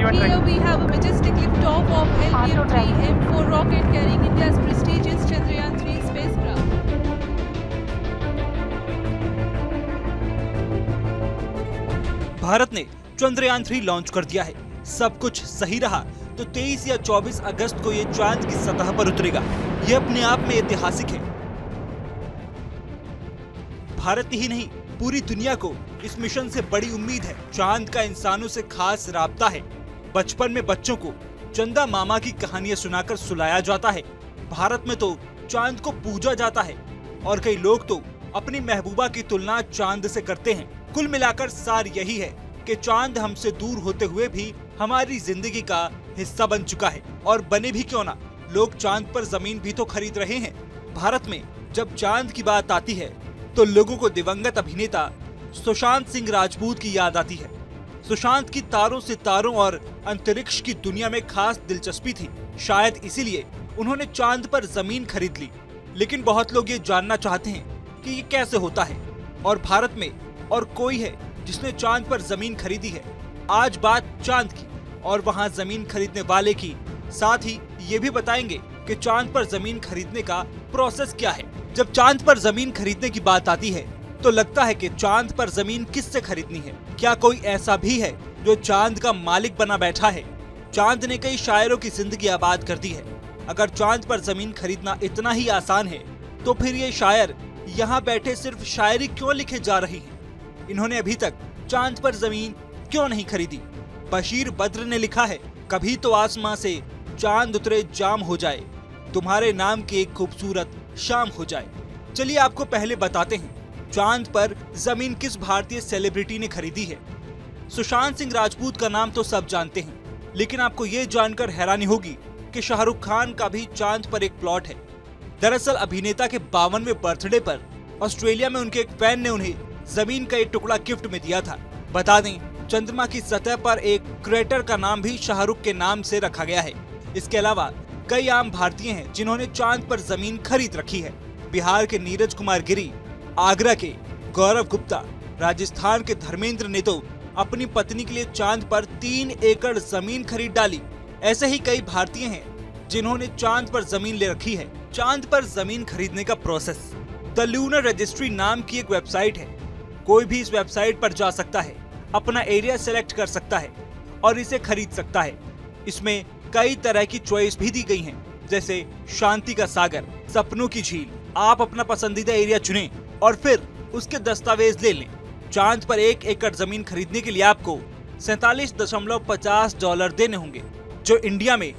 Here we have a majestic liftoff of LPM-3M4 rocket carrying India's prestigious Chandrayaan-3 spacecraft. Bharat ने Chandrayaan 3 launch कर दिया है। सब कुछ सही रहा तो 23 या 24 अगस्त को ये चांद की सतह पर उतरेगा। ये अपने आप में ऐतिहासिक है। भारत ही नहीं, पूरी दुनिया को इस मिशन से बड़ी उम्मीद है। चांद का इंसानों से खास राब्ता है। बचपन में बच्चों को चंदा मामा की कहानियां सुनाकर सुलाया जाता है। भारत में तो चांद को पूजा जाता है और कई लोग तो अपनी महबूबा की तुलना चांद से करते हैं। कुल मिलाकर सार यही है कि चांद हमसे दूर होते हुए भी हमारी जिंदगी का हिस्सा बन चुका है। और बने भी क्यों ना, लोग चांद पर जमीन भी तो खरीद रहे हैं। भारत में जब चांद की बात आती है तो लोगों को दिवंगत अभिनेता सुशांत सिंह राजपूत की याद आती है। सुशांत की तारों सितारों और अंतरिक्ष की दुनिया में खास दिलचस्पी थी। शायद इसीलिए उन्होंने चांद पर जमीन खरीद ली। लेकिन बहुत लोग ये जानना चाहते हैं कि ये कैसे होता है और भारत में और कोई है जिसने चांद पर जमीन खरीदी है। आज बात चांद की और वहां जमीन खरीदने वाले की, साथ ही ये भी बताएंगे कि चांद पर जमीन खरीदने का प्रोसेस क्या है। जब चांद पर जमीन खरीदने की बात आती है तो लगता है कि चांद पर जमीन किससे खरीदनी है। क्या कोई ऐसा भी है जो चांद का मालिक बना बैठा है? चांद ने कई शायरों की जिंदगी आबाद कर दी है। अगर चांद पर जमीन खरीदना इतना ही आसान है तो फिर ये शायर यहाँ बैठे सिर्फ शायरी क्यों लिखे जा रही हैं? इन्होंने अभी तक चांद पर जमीन क्यों नहीं खरीदी? बशीर बद्र ने लिखा है, कभी तो आसमां से चांद उतरे जाम हो जाए, तुम्हारे नाम की एक खूबसूरत शाम हो जाए। चलिए आपको पहले बताते हैं चांद पर जमीन किस भारतीय सेलिब्रिटी ने खरीदी है। सुशांत सिंह राजपूत का नाम तो सब जानते हैं, लेकिन आपको ये जानकर हैरानी होगी कि शाहरुख खान का भी चांद पर एक प्लॉट है। दरअसल अभिनेता के 52वें बर्थडे पर ऑस्ट्रेलिया में उनके एक फैन ने उन्हें जमीन का एक टुकड़ा गिफ्ट में दिया था। बता दें, चंद्रमा की सतह पर एक क्रेटर का नाम भी शाहरुख के नाम से रखा गया है। इसके अलावा कई आम भारतीय हैं जिन्होंने चांद पर जमीन खरीद रखी है। बिहार के नीरज कुमार गिरी, आगरा के गौरव गुप्ता, राजस्थान के धर्मेंद्र ने तो अपनी पत्नी के लिए चांद पर 3 एकड़ जमीन खरीद डाली। ऐसे ही कई भारतीय हैं जिन्होंने चांद पर जमीन ले रखी है। चांद पर जमीन खरीदने का प्रोसेस, द लूनर रजिस्ट्री नाम की एक वेबसाइट है। कोई भी इस वेबसाइट पर जा सकता है, अपना एरिया सेलेक्ट कर सकता है और इसे खरीद सकता है। इसमें कई तरह की चॉइस भी दी गई हैं, जैसे शांति का सागर, सपनों की झील। आप अपना पसंदीदा एरिया चुनें और फिर उसके दस्तावेज ले लें। चांद पर 1 एकड़ जमीन खरीदने के लिए आपको $47.50 देने होंगे, जो इंडिया में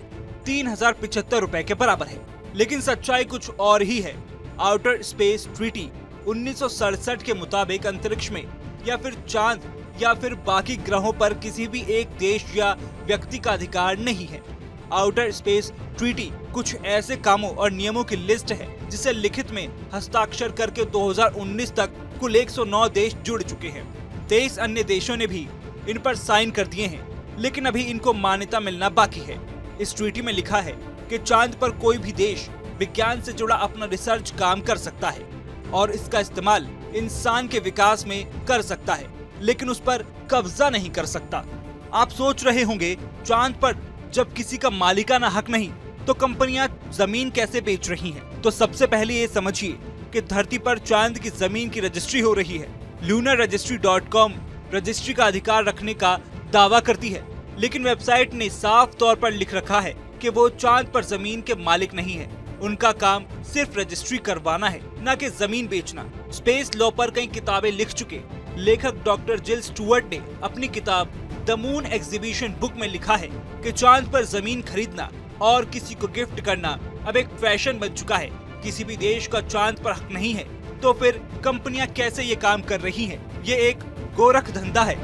3075 रुपए के बराबर है। लेकिन सच्चाई कुछ और ही है। आउटर स्पेस ट्रीटी 1967 के मुताबिक अंतरिक्ष में या फिर चांद या फिर बाकी ग्रहों पर किसी भी एक देश या व्यक्ति का अधिकार नहीं है। आउटर स्पेस ट्रीटी कुछ ऐसे कामों और नियमों की लिस्ट है जिसे लिखित में हस्ताक्षर करके 2019 तक कुल 109 देश जुड़ चुके हैं। 23 अन्य देशों ने भी इन पर साइन कर दिए हैं, लेकिन अभी इनको मान्यता मिलना बाकी है। इस ट्रीटी में लिखा है कि चांद पर कोई भी देश विज्ञान से जुड़ा अपना रिसर्च काम कर सकता है और इसका इस्तेमाल इंसान के विकास में कर सकता है, लेकिन उस पर कब्जा नहीं कर सकता। आप सोच रहे होंगे, चांद पर जब किसी का मालिकाना हक नहीं तो कंपनियां जमीन कैसे बेच रही हैं? तो सबसे पहले ये समझिए कि धरती पर चांद की जमीन की रजिस्ट्री हो रही है। lunarregistry.com रजिस्ट्री का अधिकार रखने का दावा करती है, लेकिन वेबसाइट ने साफ तौर पर लिख रखा है कि वो चांद पर जमीन के मालिक नहीं है। उनका काम सिर्फ रजिस्ट्री करवाना है, न कि जमीन बेचना। स्पेस लॉ पर कई किताबें लिख चुके लेखक डॉक्टर जिल स्टुअर्ट ने अपनी किताब द मून एग्जीबिशन बुक में लिखा है कि चांद पर जमीन खरीदना और किसी को गिफ्ट करना अब एक फैशन बन चुका है। किसी भी देश का चांद पर हक नहीं है तो फिर कंपनियां कैसे ये काम कर रही हैं? ये एक गोरख धंधा है।